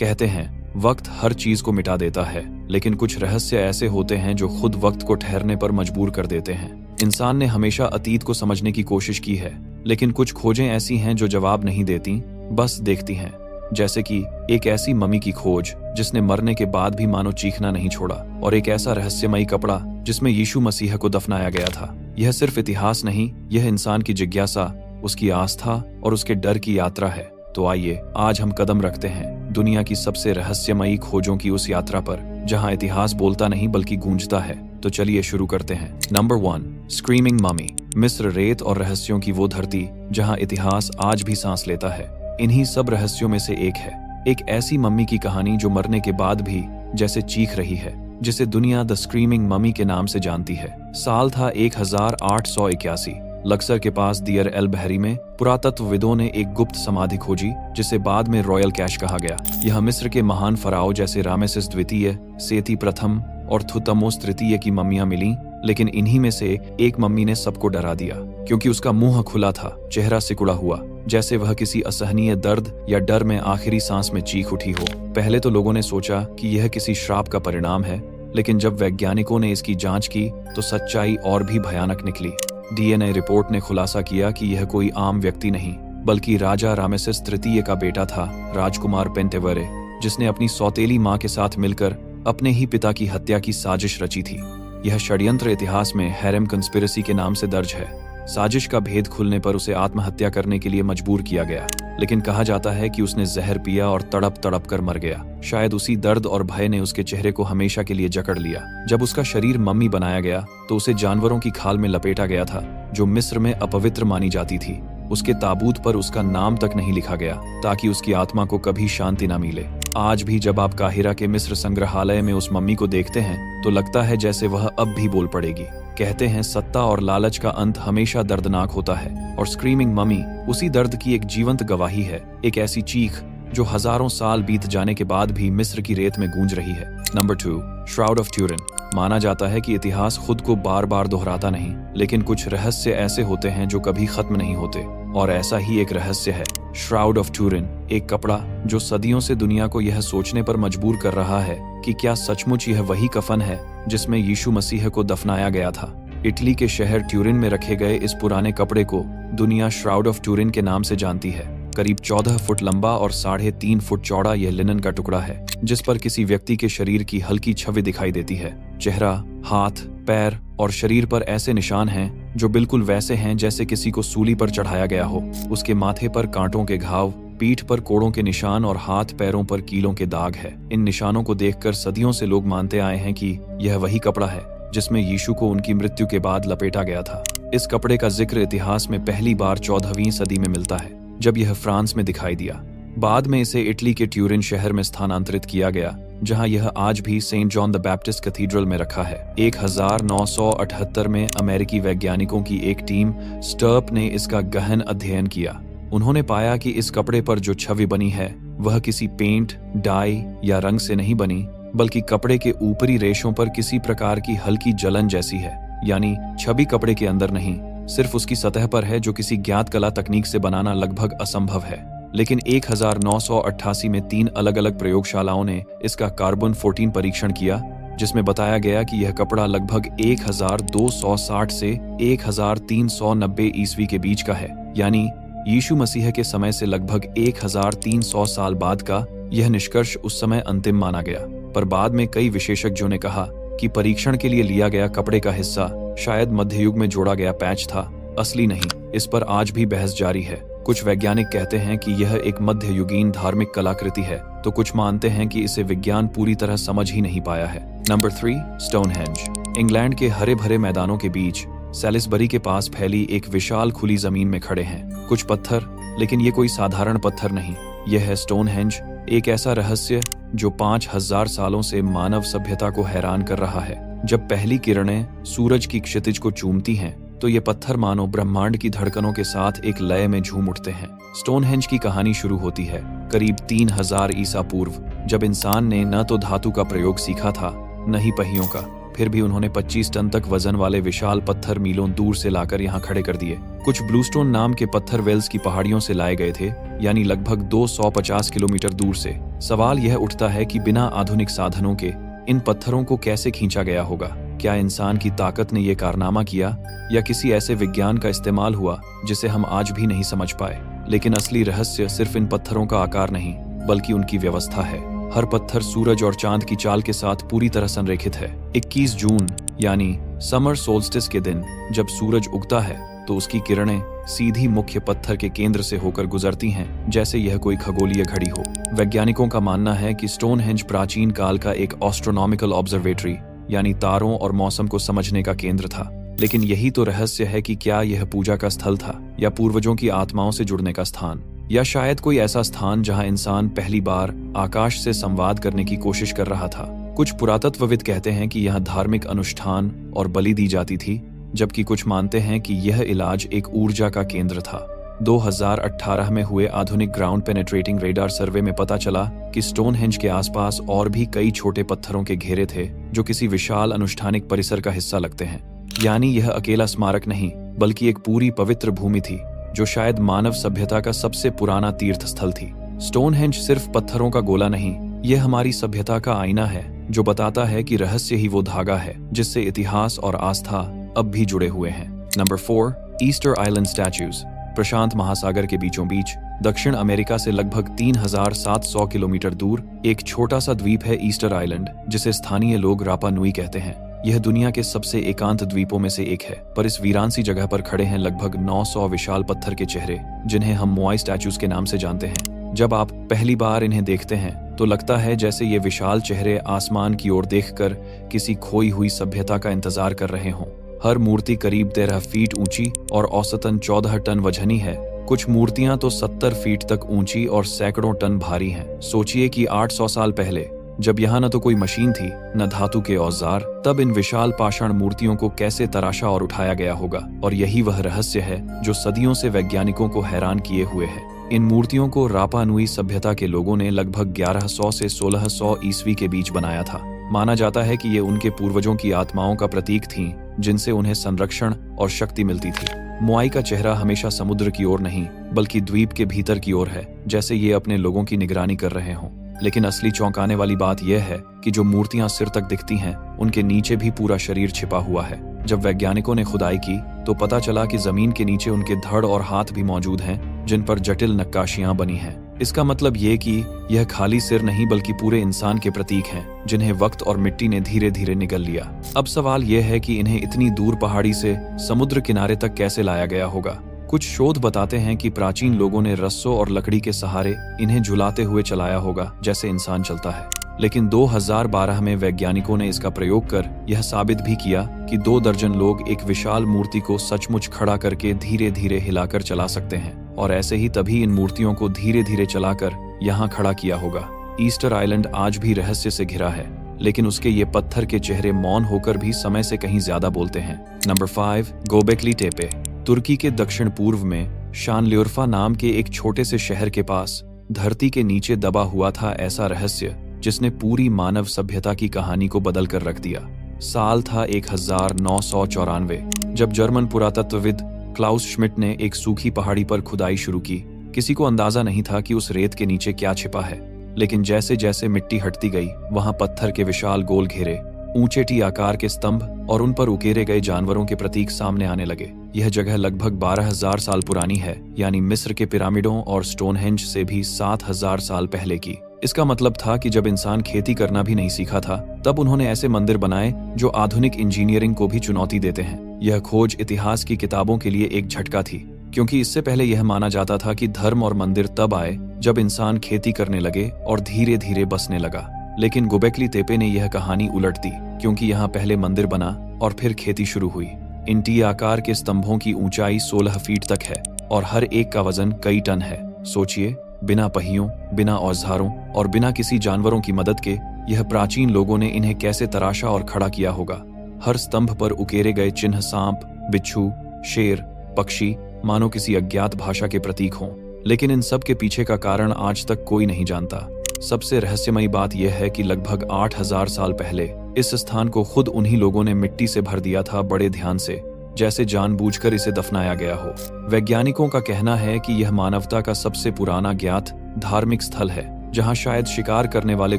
कहते हैं वक्त हर चीज को मिटा देता है, लेकिन कुछ रहस्य ऐसे होते हैं जो खुद वक्त को ठहरने पर मजबूर कर देते हैं। इंसान ने हमेशा अतीत को समझने की कोशिश की है, लेकिन कुछ खोजें ऐसी हैं जो जवाब नहीं देती, बस देखती हैं। जैसे कि एक ऐसी मम्मी की खोज जिसने मरने के बाद भी मानो चीखना नहीं छोड़ा, और एक ऐसा रहस्यमयी कपड़ा जिसमें यीशु मसीह को दफनाया गया था। यह सिर्फ इतिहास नहीं, यह इंसान की जिज्ञासा, उसकी आस्था और उसके डर की यात्रा है। तो आइए आज हम कदम रखते हैं दुनिया की सबसे रहस्यमयी खोजों की उस यात्रा पर, जहां इतिहास बोलता नहीं बल्कि गूंजता है। तो चलिए शुरू करते हैं। Number 1, screaming mummy. मिस्र रेत और रहस्यों की वो धरती जहां इतिहास आज भी सांस लेता है। इन्हीं सब रहस्यों में से एक है एक ऐसी मम्मी की कहानी जो मरने के बाद भी जैसे चीख रही है, जिसे दुनिया द स्क्रीमिंग ममी के नाम से जानती है। साल था 1881। लक्सर के पास दियर एल बहरी में पुरातत्वविदों ने एक गुप्त समाधि खोजी, जिसे बाद में रॉयल कैश कहा गया। यह मिस्र के महान फराओ जैसे रामेसिस द्वितीय, सेती प्रथम और थुतमोस तृतीय की मम्मियां मिली, लेकिन इन्हीं में से एक मम्मी ने सबको डरा दिया, क्योंकि उसका मुंह खुला था, चेहरा सिकुड़ा हुआ, जैसे वह किसी असहनीय दर्द या डर में आखिरी सांस में चीख उठी हो। पहले तो लोगों ने सोचा कि यह किसी श्राप का परिणाम है, लेकिन जब वैज्ञानिकों ने इसकी जांच की तो सच्चाई और भी भयानक निकली। डीएनए रिपोर्ट ने खुलासा किया कि यह कोई आम व्यक्ति नहीं, बल्कि राजा रामेसिस तृतीय का बेटा था, राजकुमार पेंटेवरे, जिसने अपनी सौतेली मां के साथ मिलकर अपने ही पिता की हत्या की साजिश रची थी। यह षड्यंत्र इतिहास में हैरेम कंस्पिरेसी के नाम से दर्ज है। साजिश का भेद खुलने पर उसे आत्महत्या करने के लिए मजबूर किया गया, लेकिन कहा जाता है कि उसने जहर पिया और तड़प तड़प कर मर गया। शायद उसी दर्द और भय ने उसके चेहरे को हमेशा के लिए जकड़ लिया। जब उसका शरीर मम्मी बनाया गया तो उसे जानवरों की खाल में लपेटा गया था, जो मिस्र में अपवित्र मानी जाती थी। उसके ताबूत पर उसका नाम तक नहीं लिखा गया, ताकि उसकी आत्मा को कभी शांति न मिले। आज भी जब आप काहिरा के मिस्र संग्रहालय में उस मम्मी को देखते हैं तो लगता है जैसे वह अब भी बोल पड़ेगी। कहते हैं सत्ता और लालच का अंत हमेशा दर्दनाक होता है, और स्क्रीमिंग ममी उसी दर्द की एक जीवंत गवाही है। एक ऐसी चीख जो हजारों साल बीत जाने के बाद भी मिस्र की रेत में गूंज रही है। Number 2, shroud of Turin. माना जाता है कि इतिहास खुद को बार बार दोहराता नहीं, लेकिन कुछ रहस्य ऐसे होते हैं जो कभी खत्म नहीं होते, और ऐसा ही एक रहस्य है श्राउड ऑफ ट्यूरिन। एक कपड़ा जो सदियों से दुनिया को यह सोचने पर मजबूर कर रहा है कि क्या सचमुच यह वही कफन है जिसमें यीशु मसीह को दफनाया गया था। इटली के शहर ट्यूरिन में रखे गए इस पुराने कपड़े को दुनिया श्राउड ऑफ ट्यूरिन के नाम से जानती है। करीब 14 फुट लंबा और 3.5 फुट चौड़ा यह लिनन का टुकड़ा है, जिस पर किसी व्यक्ति के शरीर की हल्की छवि दिखाई देती है। चेहरा, हाथ, पैर और शरीर पर ऐसे निशान हैं जो बिल्कुल वैसे हैं जैसे किसी को सूली पर चढ़ाया गया हो। उसके माथे पर कांटों के घाव, पीठ पर कोड़ों के निशान और हाथ पैरों पर कीलों के दाग है। इन निशानों को देखकर सदियों से लोग मानते आए हैं कि यह वही कपड़ा है जिसमें यीशु को उनकी मृत्यु के बाद लपेटा गया था। इस कपड़े का जिक्र इतिहास में पहली बार 14वीं सदी में मिलता है, जब यह फ्रांस में दिखाई दिया। बाद में इसे इटली के ट्यूरिन शहर में स्थानांतरित किया गया, जहां यह आज भी saint John the Baptist cathedral में रखा है। 1978 में अमेरिकी वैज्ञानिकों की एक टीम स्टर्प ने इसका गहन अध्ययन किया। उन्होंने पाया कि इस कपड़े पर जो छवि बनी है वह किसी पेंट, डाई या रंग से नहीं बनी, बल्कि कपड़े के ऊपरी रेशों पर किसी प्रकार की हल्की जलन जैसी है। यानी छवि कपड़े के अंदर नहीं, सिर्फ उसकी सतह पर है, जो किसी ज्ञात कला तकनीक से बनाना लगभग असंभव है। लेकिन 1988 में 3 अलग अलग प्रयोगशालाओं ने इसका कार्बन 14 परीक्षण किया, जिसमें बताया गया कि यह कपड़ा लगभग 1260 से 1390 ईस्वी के बीच का है। यानी यीशु मसीह के समय से लगभग 1300 साल बाद का यह निष्कर्ष उस समय अंतिम माना गया। पर बाद में कई विशेषज्ञों ने कहा कि परीक्षण के लिए लिया गया कपड़े का हिस्सा शायद मध्ययुग में जोड़ा गया पैच था, असली नहीं। इस पर आज भी बहस जारी है। कुछ वैज्ञानिक कहते हैं कि यह एक मध्ययुगीन धार्मिक कलाकृति है, तो कुछ मानते हैं कि इसे विज्ञान पूरी तरह समझ ही नहीं पाया है। Number 3, Stonehenge. इंग्लैंड के हरे भरे मैदानों के बीच सैलिसबरी के पास फैली एक विशाल खुली जमीन में खड़े हैं कुछ पत्थर, लेकिन ये कोई साधारण पत्थर नहीं। यह है स्टोनहेंज, एक ऐसा रहस्य जो 5000 सालों से मानव सभ्यता को हैरान कर रहा है। जब पहली किरणें सूरज की क्षितिज को चूमती हैं, तो ये पत्थर मानो ब्रह्मांड की धड़कनों के साथ एक लय में झूम उठते हैं। स्टोनहेंज की कहानी शुरू होती है करीब 3000 ईसा पूर्व, जब इंसान ने न तो धातु का प्रयोग सीखा था, न ही पहियों का। फिर भी उन्होंने 25 टन तक वजन वाले विशाल पत्थर मीलों दूर से लाकर यहाँ खड़े कर दिए। कुछ ब्लूस्टोन नाम के पत्थर वेल्स की पहाड़ियों से लाए गए थे, यानी लगभग 250 किलोमीटर दूर से। सवाल यह उठता है कि बिना आधुनिक साधनों के इन पत्थरों को कैसे खींचा गया होगा? क्या इंसान की ताकत ने यह कारनामा किया, या किसी ऐसे विज्ञान का इस्तेमाल हुआ जिसे हम आज भी नहीं समझ पाए? लेकिन असली रहस्य सिर्फ इन पत्थरों का आकार नहीं, बल्कि उनकी व्यवस्था है। हर पत्थर सूरज और चांद की चाल के साथ पूरी तरह संरेखित है। 21 जून यानी समर सोल्स्टिस के दिन जब सूरज उगता है तो उसकी किरणें सीधी मुख्य पत्थर के केंद्र से होकर गुजरती हैं, जैसे यह कोई खगोलीय घड़ी हो। वैज्ञानिकों का मानना है कि स्टोनहेंज प्राचीन काल का एक एस्ट्रोनॉमिकल ऑब्जर्वेटरी यानी तारों और मौसम को समझने का केंद्र था। लेकिन यही तो रहस्य है कि क्या यह पूजा का स्थल था, या पूर्वजों की आत्माओं से जुड़ने का स्थान, या शायद कोई ऐसा स्थान जहां इंसान पहली बार आकाश से संवाद करने की कोशिश कर रहा था। कुछ पुरातत्वविद कहते हैं कि यहाँ धार्मिक अनुष्ठान और बलि दी जाती थी, जबकि कुछ मानते हैं कि यह इलाज एक ऊर्जा का केंद्र था। 2018 में हुए आधुनिक ग्राउंड पेनेट्रेटिंग रेडार सर्वे में पता चला कि स्टोनहेंज के आसपास और भी कई छोटे पत्थरों के घेरे थे जो किसी विशाल अनुष्ठानिक परिसर का हिस्सा लगते हैं। यानी यह अकेला स्मारक नहीं, बल्कि एक पूरी पवित्र भूमि थी जो शायद मानव सभ्यता का सबसे पुराना तीर्थ स्थल थी। स्टोनहेंज सिर्फ पत्थरों का गोला नहीं, यह हमारी सभ्यता का आईना है जो बताता है कि रहस्य ही वो धागा है जिससे इतिहास और आस्था अब भी जुड़े हुए हैं। Number 4, Easter Island statues. प्रशांत महासागर के बीचों बीच दक्षिण अमेरिका से लगभग 3700 किलोमीटर दूर एक छोटा सा द्वीप है ईस्टर आइलैंड, जिसे स्थानीय लोग रापा नुई कहते हैं। यह दुनिया के सबसे एकांत द्वीपों में से एक है, पर इस वीरान सी जगह पर खड़े हैं लगभग 900 विशाल पत्थर के चेहरे, जिन्हें हम मोआई स्टैच्यूज के नाम से जानते हैं। जब आप पहली बार इन्हें देखते हैं तो लगता है जैसे ये विशाल चेहरे आसमान की ओर देखकर किसी खोई हुई सभ्यता का इंतजार कर रहे हों। हर मूर्ति करीब 13 फीट ऊंची और औसतन 14 टन वजनी है। कुछ मूर्तियां तो 70 फीट तक ऊंची और सैकड़ों टन भारी हैं। सोचिए कि 800 साल पहले, जब यहाँ न तो कोई मशीन थी न धातु के औजार, तब इन विशाल पाषाण मूर्तियों को कैसे तराशा और उठाया गया होगा। और यही वह रहस्य है जो सदियों से वैज्ञानिकों को हैरान किए हुए है। इन मूर्तियों को रापा नुई सभ्यता के लोगों ने लगभग 1100 से 1600 ईस्वी के बीच बनाया था। माना जाता है कि ये उनके पूर्वजों की आत्माओं का प्रतीक थीं, जिनसे उन्हें संरक्षण और शक्ति मिलती थी। मोआई का चेहरा हमेशा समुद्र की ओर नहीं, बल्कि द्वीप के भीतर की ओर है, जैसे ये अपने लोगों की निगरानी कर रहे हों। लेकिन असली चौंकाने वाली बात यह है कि जो मूर्तियां सिर तक दिखती हैं, उनके नीचे भी पूरा शरीर छिपा हुआ है। जब वैज्ञानिकों ने खुदाई की तो पता चला कि जमीन के नीचे उनके धड़ और हाथ भी मौजूद हैं, जिन पर जटिल नक्काशियां बनी हैं। इसका मतलब ये कि यह खाली सिर नहीं, बल्कि पूरे इंसान के प्रतीक हैं, जिन्हें वक्त और मिट्टी ने धीरे धीरे निगल लिया। अब सवाल यह है कि इन्हें इतनी दूर पहाड़ी से समुद्र किनारे तक कैसे लाया गया होगा। कुछ शोध बताते हैं कि प्राचीन लोगों ने रस्सों और लकड़ी के सहारे इन्हें झुलाते हुए चलाया होगा, जैसे इंसान चलता है। लेकिन 2012 में वैज्ञानिकों ने इसका प्रयोग कर यह साबित भी किया कि 2 दर्जन लोग एक विशाल मूर्ति को सचमुच खड़ा करके धीरे धीरे हिलाकर चला सकते हैं। और ऐसे ही तभी इन मूर्तियों को धीरे धीरे चलाकर यहाँ खड़ा किया होगा। ईस्टर आइलैंड आज भी रहस्य से घिरा है, लेकिन उसके ये पत्थर के चेहरे मौन होकर भी समय से कहीं ज्यादा बोलते हैं। Number 5, Gobekli Tepe. तुर्की के दक्षिण पूर्व में शानलियोर्फा नाम के एक छोटे से शहर के पास धरती के नीचे दबा हुआ था ऐसा रहस्य जिसने पूरी मानव सभ्यता की कहानी को बदल कर रख दिया। साल था 1994, जब जर्मन पुरातत्वविद क्लाउस श्मिट ने एक सूखी पहाड़ी पर खुदाई शुरू की। किसी को अंदाजा नहीं था कि उस रेत के नीचे क्या छिपा है, लेकिन जैसे जैसे मिट्टी हटती गई, वहां पत्थर के विशाल गोल घेरे, ऊंचे टी आकार के स्तंभ और उन पर उकेरे गए जानवरों के प्रतीक सामने आने लगे। यह जगह लगभग 12000 साल पुरानी है, यानी मिस्र के पिरामिडों और स्टोनहेंज से भी 7000 साल पहले की। इसका मतलब था कि जब इंसान खेती करना भी नहीं सीखा था, तब उन्होंने ऐसे मंदिर बनाए जो आधुनिक इंजीनियरिंग को भी चुनौती देते हैं। यह खोज इतिहास की किताबों के लिए एक झटका थी, क्योंकि इससे पहले यह माना जाता था कि धर्म और मंदिर तब आए जब इंसान खेती करने लगे और धीरे धीरे बसने लगा। लेकिन गोबेकली तेपे ने यह कहानी उलट दी, क्योंकि यहाँ पहले मंदिर बना और फिर खेती शुरू हुई। इन टी आकार के स्तंभों की ऊंचाई 16 फीट तक है और हर एक का वजन कई टन है। सोचिए, बिना पहियों, बिना औजारों और बिना किसी जानवरों की मदद के यह प्राचीन लोगों ने इन्हें कैसे तराशा और खड़ा किया होगा। हर स्तंभ पर उकेरे गए चिन्ह सांप, बिच्छू, शेर, पक्षी, मानो किसी अज्ञात भाषा के प्रतीक हों। लेकिन इन सब के पीछे का कारण आज तक कोई नहीं जानता। सबसे रहस्यमयी बात यह है कि लगभग 8000 साल पहले इस स्थान को खुद उन्हीं लोगों ने मिट्टी से भर दिया था, बड़े ध्यान से, जैसे जानबूझकर इसे दफनाया गया हो। वैज्ञानिकों का कहना है कि यह मानवता का सबसे पुराना ज्ञात धार्मिक स्थल है, जहां शायद शिकार करने वाले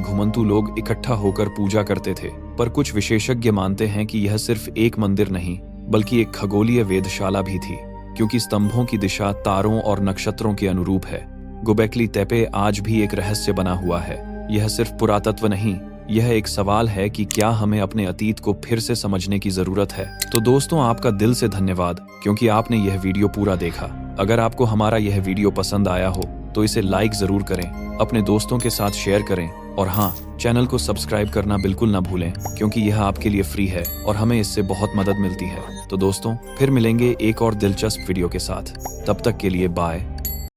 घुमंतू लोग इकट्ठा होकर पूजा करते थे। पर कुछ विशेषज्ञ मानते हैं कि यह सिर्फ एक मंदिर नहीं, बल्कि एक खगोलीय वेधशाला भी थी, क्योंकि स्तंभों की दिशा तारों और नक्षत्रों के अनुरूप है। गोबेकली तेपे आज भी एक रहस्य बना हुआ है। यह सिर्फ पुरातत्व नहीं, यह एक सवाल है कि क्या हमें अपने अतीत को फिर से समझने की जरूरत है। तो दोस्तों, आपका दिल से धन्यवाद, क्योंकि आपने यह वीडियो पूरा देखा। अगर आपको हमारा यह वीडियो पसंद आया हो तो इसे लाइक जरूर करें, अपने दोस्तों के साथ शेयर करें, और हाँ, चैनल को सब्सक्राइब करना बिल्कुल ना भूलें, क्योंकि यह आपके लिए फ्री है और हमें इससे बहुत मदद मिलती है। तो दोस्तों, फिर मिलेंगे एक और दिलचस्प वीडियो के साथ। तब तक के लिए बाय।